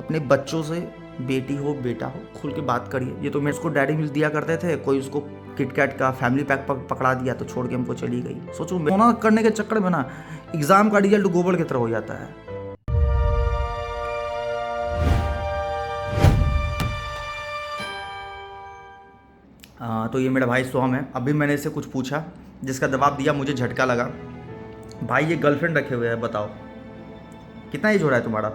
अपने बच्चों से, बेटी हो बेटा हो, खुल के बात करिए। ये तो मेरे को डैडी मिल्क दिया करते थे, कोई उसको किटकैट का फैमिली पैक पकड़ा दिया तो छोड़ के हमको चली गई। सोचो सोना करने के चक्कर में ना एग्जाम का रिजल्ट गोबर की तरह हो जाता है। तो ये मेरा भाई सोहम है। अभी मैंने इससे कुछ पूछा जिसका जवाब दिया, मुझे झटका लगा। भाई ये गर्लफ्रेंड रखे हुए है, बताओ कितना एज हो रहा है तुम्हारा?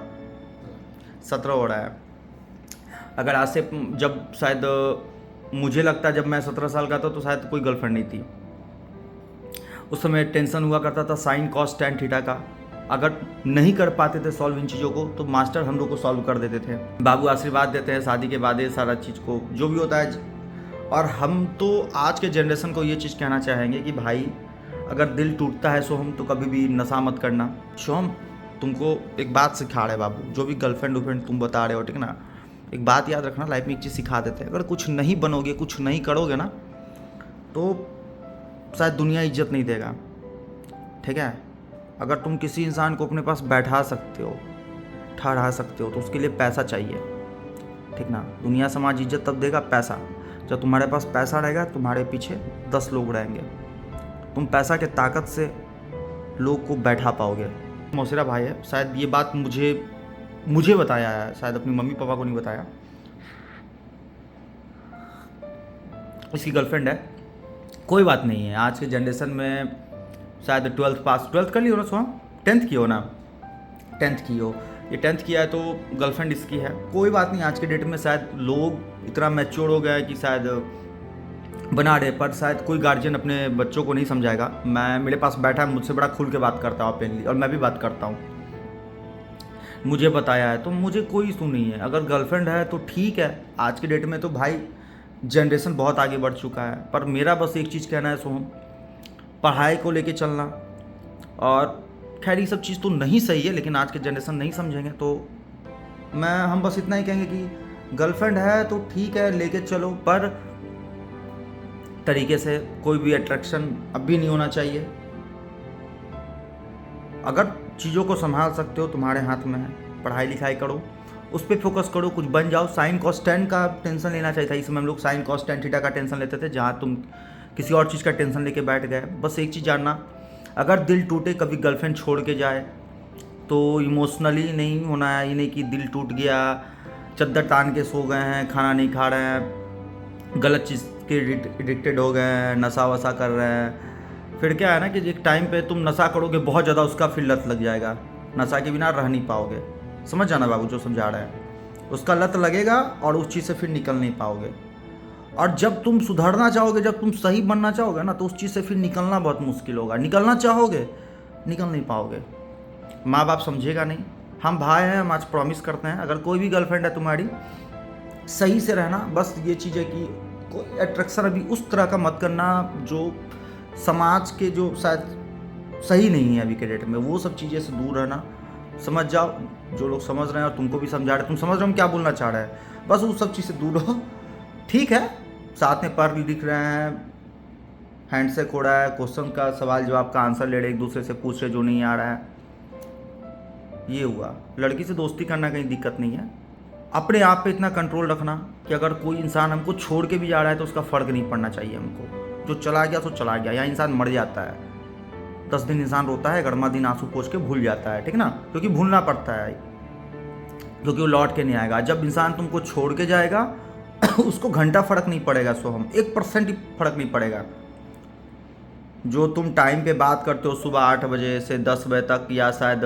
17 हो रहा है। अगर आज से जब शायद मुझे लगता है जब मैं 17 साल का था तो शायद कोई गर्लफ्रेंड नहीं थी। उस समय टेंशन हुआ करता था साइन कॉस टैन थीटा का। अगर नहीं कर पाते थे सॉल्व इन चीज़ों को तो मास्टर हम लोग को सॉल्व कर देते थे। बाबू आशीर्वाद देते हैं शादी के बाद, ये सारा चीज़ को जो भी होता है। और हम तो आज के जनरेशन को ये चीज़ कहना चाहेंगे कि भाई अगर दिल टूटता है सोहम तो कभी भी नशा मत करना। सोहम तुमको एक बात सिखा रहे बाबू, जो भी गर्लफ्रेंड वर्लफ्रेंड तुम बता रहे हो, ठीक ना, एक बात याद रखना, लाइफ में एक चीज़ सिखा देते हैं, अगर कुछ नहीं बनोगे, कुछ नहीं करोगे ना तो शायद दुनिया इज्जत नहीं देगा, ठीक है। अगर तुम किसी इंसान को अपने पास बैठा सकते हो, ठहरा सकते हो, तो उसके लिए पैसा चाहिए, ठीक ना। दुनिया समाज इज्जत तब देगा पैसा, जब तुम्हारे पास पैसा रहेगा तुम्हारे पीछे 10 लोग रहेंगे। तुम पैसा के ताकत से लोग को बैठा पाओगे। मौसेरा भाई है, शायद ये बात मुझे बताया है, शायद अपनी मम्मी पापा को नहीं बताया। इसकी गर्लफ्रेंड है, कोई बात नहीं है। आज के जनरेशन में शायद 12th कर लियो ना सोहम, 10th की हो ना, 10th की हो, ये 10th किया है तो गर्लफ्रेंड इसकी है, कोई बात नहीं। आज के डेट में शायद लोग इतना मैच्योर हो गया है कि शायद बना रहे, पर शायद कोई गार्जियन अपने बच्चों को नहीं समझाएगा। मैं मेरे पास बैठा है, मुझसे बड़ा खुल के बात करता हूँ ओपनली, और मैं भी बात करता हूँ। मुझे बताया है तो मुझे कोई इशू नहीं है। अगर गर्लफ्रेंड है तो ठीक है। आज के डेट में तो भाई जनरेशन बहुत आगे बढ़ चुका है, पर मेरा बस एक चीज़ कहना है सोहम, पढ़ाई को लेके चलना। और खैर ये सब चीज़ तो नहीं सही है, लेकिन आज के जनरेशन नहीं समझेंगे तो हम बस इतना ही कहेंगे कि गर्लफ्रेंड है तो ठीक है, लेके चलो, पर तरीके से। कोई भी अट्रैक्शन अब भी नहीं होना चाहिए। अगर चीज़ों को संभाल सकते हो तुम्हारे हाथ में है, पढ़ाई लिखाई करो, उस पर फोकस करो, कुछ बन जाओ। साइन कॉस टैन का टेंशन लेना चाहिए था, इस समय हम लोग साइन कॉस टैन थीटा का टेंशन लेते थे, जहाँ तुम किसी और चीज़ का टेंशन लेके बैठ गए। बस एक चीज़ जानना, अगर दिल टूटे, कभी गर्लफ्रेंड छोड़ के जाए तो इमोशनली नहीं होना है। ये नहीं कि दिल टूट गया, चद्दर तान के सो गए हैं, खाना नहीं खा रहे हैं, गलत चीज़ के एडिक्टेड हो गए हैं, नशा वशा कर रहे हैं। फिर क्या है ना कि एक टाइम पे तुम नशा करोगे बहुत ज़्यादा, उसका फिर लत लग जाएगा, नशा के बिना रह नहीं पाओगे। समझ जाना बाबू जो समझा रहे हैं, उसका लत लगेगा और उस चीज़ से फिर निकल नहीं पाओगे। और जब तुम सुधरना चाहोगे, जब तुम सही बनना चाहोगे ना, तो उस चीज़ से फिर निकलना बहुत मुश्किल होगा। निकलना चाहोगे, निकल नहीं पाओगे, माँ बाप समझेगा नहीं। हम भाई हैं, हम आज प्रॉमिस करते हैं, अगर कोई भी गर्लफ्रेंड है तुम्हारी, सही से रहना। बस ये चीज़ है कि कोई अट्रैक्शन अभी उस तरह का मत करना जो समाज के जो शायद सही नहीं है अभी के डेट में, वो सब चीज़ें से दूर रहना। समझ जाओ, जो लोग समझ रहे हैं और तुमको भी समझा रहे हैं, तुम समझ रहे हो हम क्या बोलना चाह रहे हैं, बस उस सब चीज़ से दूर रहो, ठीक है। साथ में पढ़ लिख रहे हैं, हैंडशेक हो रहा है, क्वेश्चन का सवाल जवाब का आंसर ले रहे, एक दूसरे से पूछ रहे जो नहीं आ रहा है, ये हुआ। लड़की से दोस्ती करना कहीं दिक्कत नहीं है। अपने आप पे इतना कंट्रोल रखना कि अगर कोई इंसान हमको छोड़ के भी जा रहा है तो उसका फ़र्क नहीं पड़ना चाहिए हमको। जो चला गया तो चला गया, या इंसान मर जाता है, 10 दिन इंसान रोता है, 11वां दिन आंसू पोंछ के भूल जाता है, ठीक ना, क्योंकि भूलना पड़ता है, क्योंकि वो लौट के नहीं आएगा। जब इंसान तुमको छोड़ के जाएगा उसको घंटा फ़र्क नहीं पड़ेगा सोहम, 1% ही फ़र्क नहीं पड़ेगा। जो तुम टाइम पे बात करते हो सुबह 8 बजे से 10 बजे तक, या शायद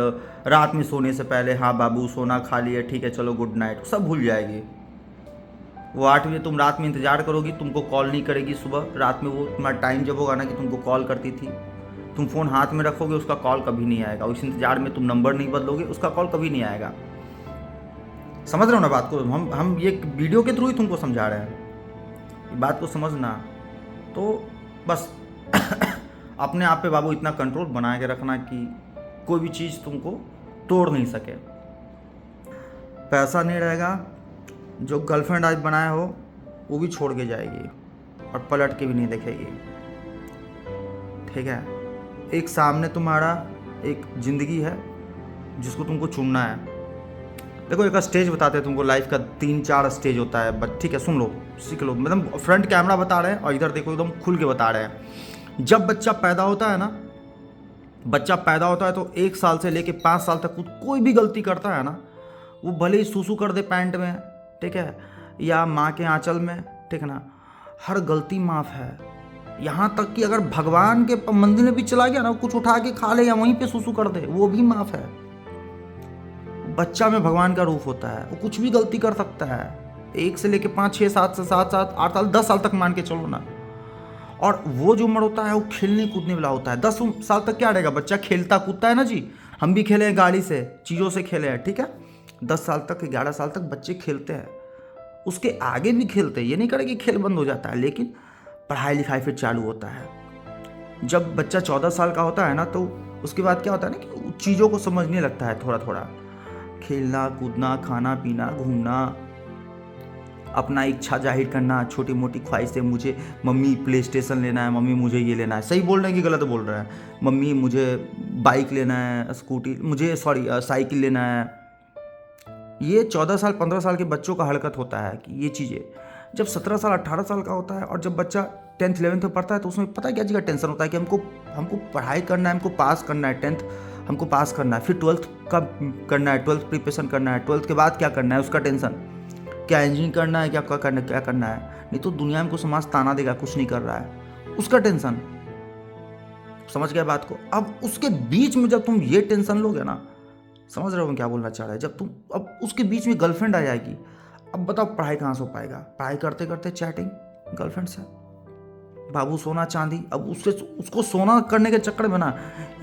रात में सोने से पहले, हाँ बाबू सोना खा लिए, ठीक है चलो गुड नाइट, सब भूल जाएगी। वो 8 बजे तुम रात में इंतज़ार करोगी, तुमको कॉल नहीं करेगी सुबह, रात में वो तुम्हारा टाइम जब होगा ना कि तुमको कॉल करती थी, तुम फ़ोन हाथ में रखोगे, उसका कॉल कभी नहीं आएगा। उस इंतज़ार में तुम नंबर नहीं बदलोगे, उसका कॉल कभी नहीं आएगा। समझ रहे हो ना बात को? हम ये वीडियो के थ्रू ही तुमको समझा रहे हैं, बात को समझना। तो बस अपने आप पे बाबू इतना कंट्रोल बना के रखना कि कोई भी चीज़ तुमको तोड़ नहीं सके। पैसा नहीं रहेगा, जो गर्लफ्रेंड आज बनाए हो वो भी छोड़ के जाएगी और पलट के भी नहीं देखेगी, ठीक है। एक सामने तुम्हारा एक ज़िंदगी है जिसको तुमको चुनना है। देखो एक स्टेज बताते हैं तुमको, लाइफ का 3-4 स्टेज होता है, बट ठीक है सुन लो, सीख लो, मतलब फ्रंट कैमरा बता रहे हैं और इधर देखो एकदम खुल के बता रहे हैं। जब बच्चा पैदा होता है ना, बच्चा पैदा होता है तो 1 साल से लेके 5 साल तक कोई भी गलती करता है ना, वो भले ही सूसू कर दे पैंट में, ठीक है, या माँ के आंचल में, ठीक है ना, हर गलती माफ़ है। यहाँ तक कि अगर भगवान के मंदिर में भी चला गया ना, कुछ उठा के खा ले या वहीं पे सूसू कर दे, वो भी माफ़ है। बच्चा में भगवान का रूप होता है, वो कुछ भी गलती कर सकता है। 1 से लेके 5, 6, 7 से 7, 8 साल 10 साल तक मान के चलो ना। और वो जो उम्र होता है वो खेलने कूदने वाला होता है। 10 साल तक क्या रहेगा, बच्चा खेलता कूदता है ना जी, हम भी खेले हैं गाड़ी से, चीज़ों से खेले हैं, ठीक है। 10 साल तक 11 साल तक बच्चे खेलते हैं, उसके आगे भी खेलते हैं, ये नहीं करे कि खेल बंद हो जाता है, लेकिन पढ़ाई लिखाई फिर चालू होता है। जब बच्चा 14 साल का होता है ना, तो उसके बाद क्या होता है ना कि चीज़ों को समझने लगता है थोड़ा थोड़ा, खेलना कूदना, खाना पीना, घूमना, अपना इच्छा जाहिर करना, छोटी मोटी ख्वाहिशें, मुझे मम्मी प्ले स्टेशन लेना है, मम्मी मुझे ये लेना है, सही बोल रहे हैं कि गलत बोल रहे हैं, मम्मी मुझे बाइक लेना है, स्कूटी मुझे साइकिल लेना है। ये 14 साल 15 साल के बच्चों का हरकत होता है कि ये चीज़ें। जब 17 साल 18 साल का होता है और जब बच्चा 10th 11th में पढ़ता है, तो उसमें पता है क्या चीज़ का टेंशन होता है कि हमको पढ़ाई करना है, हमको पास करना है, 10th हमको पास करना है, फिर 12th का करना है, 12th प्रिपरेशन करना है, 12th के बाद क्या करना है, उसका टेंशन, क्या इंजीनियरिंग करना है, क्या करना है, नहीं तो दुनिया में को समाज ताना देगा कुछ नहीं कर रहा है, उसका टेंशन। समझ गया बात को। अब उसके बीच में जब तुम ये टेंशन लोगे ना, समझ रहे हो मैं क्या बोलना चाह रहा है, जब तुम अब उसके बीच में गर्लफ्रेंड आ जाएगी, अब बताओ पढ़ाई कहाँ से हो पाएगा। पढ़ाई करते करते चैटिंग गर्लफ्रेंड से, बाबू सोना चांदी, अब उसको सोना करने के चक्कर में ना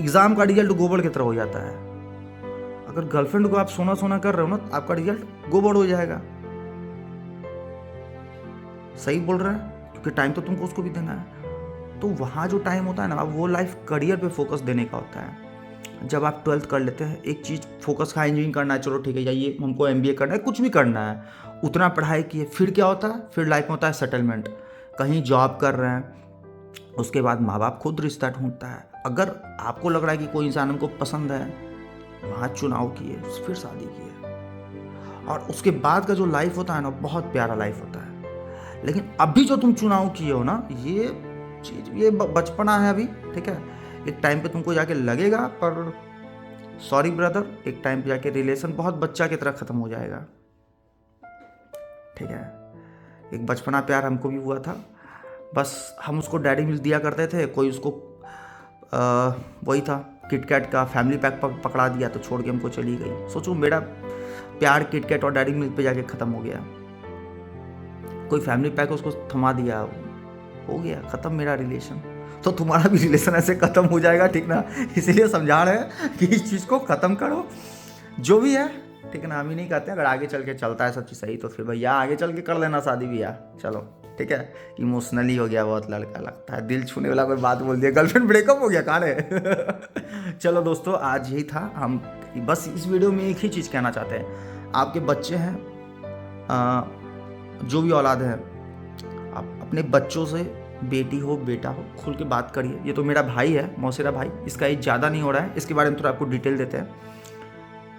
एग्जाम का रिजल्ट गोबर की तरह हो जाता है। अगर गर्लफ्रेंड को आप सोना सोना कर रहे हो ना, तो आपका रिजल्ट गोबर हो जाएगा। सही बोल रहे हैं, क्योंकि टाइम तो तुमको उसको भी देना है। तो वहाँ जो टाइम होता है ना, अब वो लाइफ करियर पे फोकस देने का होता है। जब आप 12th कर लेते हैं, एक चीज़ फोकस का, इंजीनियरिंग करना है, चलो ठीक है, या ये हमको MBA करना है, कुछ भी करना है, उतना पढ़ाई किए, फिर क्या होता है, फिर लाइफ में होता है सेटलमेंट, कहीं जॉब कर रहे हैं, उसके बाद माँ बाप खुद रिश्ता ढूंढता है। अगर आपको लग रहा है कि कोई इंसान हमको पसंद है, वहाँ चुनाव किए, फिर शादी किए, और उसके बाद का जो लाइफ होता है ना, बहुत प्यारा लाइफ होता है। लेकिन अभी जो तुम चुनाव किए हो ना, ये चीज़, ये बचपना है अभी, ठीक है। एक टाइम पे तुमको जाके लगेगा, पर सॉरी ब्रदर, एक टाइम पे जाके रिलेशन बहुत बच्चा की तरह ख़त्म हो जाएगा, ठीक है। एक बचपना प्यार हमको भी हुआ था, बस हम उसको डैडी मिल्क दिया करते थे, कोई उसको वही था किटकैट का फैमिली पैक पकड़ा दिया तो छोड़ के हमको चली गई। सोचो मेरा प्यार किटकैट और डैडी मिल्क पे जाके ख़त्म हो गया। कोई फैमिली पैक उसको थमा दिया, हो गया ख़त्म मेरा रिलेशन। तो तुम्हारा भी रिलेशन ऐसे ख़त्म हो जाएगा, ठीक ना। इसीलिए समझा रहे हैं कि इस चीज़ को ख़त्म करो, जो भी है, ठीक है ना। हम ही नहीं कहते, अगर आगे चल के चलता है सब चीज़ सही, तो फिर भैया आगे चल के कर लेना शादी भी यार, चलो ठीक है। इमोशनली हो गया बहुत, लड़का लगता है, दिल छूने वाला कोई बात बोल दिया, गर्लफ्रेंड ब्रेकअप हो गया कहाँ है। चलो दोस्तों, आज यही था। हम बस इस वीडियो में एक ही चीज़ कहना चाहते हैं, आपके बच्चे हैं, जो भी औलाद है, आप अपने बच्चों से, बेटी हो बेटा हो, खुल के बात करिए। ये तो मेरा भाई है, मौसेरा भाई, इसका एज ज़्यादा नहीं हो रहा है, इसके बारे में थोड़ा आपको डिटेल देते हैं।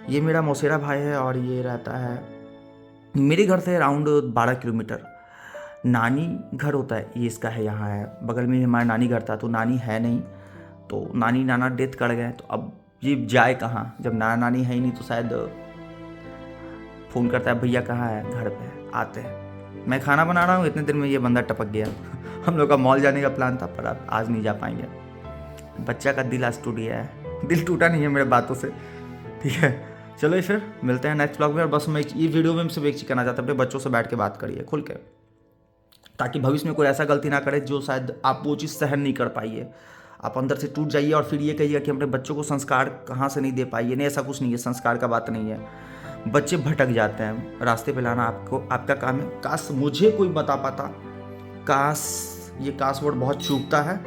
ये मेरा मौसेरा भाई है और ये रहता है मेरे घर से अराउंड 12 किलोमीटर। नानी घर होता है ये इसका है, यहाँ है बगल में हमारा नानी घर था, तो नानी है नहीं, तो नानी नाना डेथ कर गए, तो अब ये जाए कहाँ, जब नाना नानी है ही नहीं, तो शायद फ़ोन करता है, भैया कहाँ है, घर पे आते हैं। मैं खाना बना रहा हूँ, इतने देर में ये बंदा टपक गया। हम लोग का मॉल जाने का प्लान था, पर अब आज नहीं जा पाएंगे। बच्चा का दिल आज टूट गया है, दिल टूटा नहीं है मेरे बातों से, ठीक है। चलो फिर मिलते हैं नेक्स्ट ब्लॉग में। और बस मैं ये वीडियो में सिर्फ एक चीज़ कहना चाहता हूँ, अपने बच्चों से बैठ के बात करिए खुल के, ताकि भविष्य में कोई ऐसा गलती ना करे जो शायद आप वो चीज़ सहन नहीं कर पाइए, आप अंदर से टूट जाइए और फिर ये कहिएगा कि अपने बच्चों को संस्कार कहाँ से नहीं दे पाइए। नहीं, ऐसा कुछ नहीं है, संस्कार का बात नहीं है। बच्चे भटक जाते हैं, रास्ते पे लाना आपका काम है। काश मुझे कोई बता पाता, काश ये काश वर्ड बहुत चूकता है।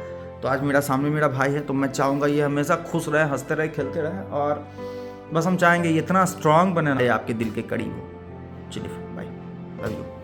तो आज मेरा सामने मेरा भाई है, तो मैं चाहूँगा ये हमेशा खुश रहे, हंसते रहे, खेलते रहे, और बस हम चाहेंगे ये इतना स्ट्रांग बने रहे, आपके दिल के करीब हो। चलिए बाय, लव यू।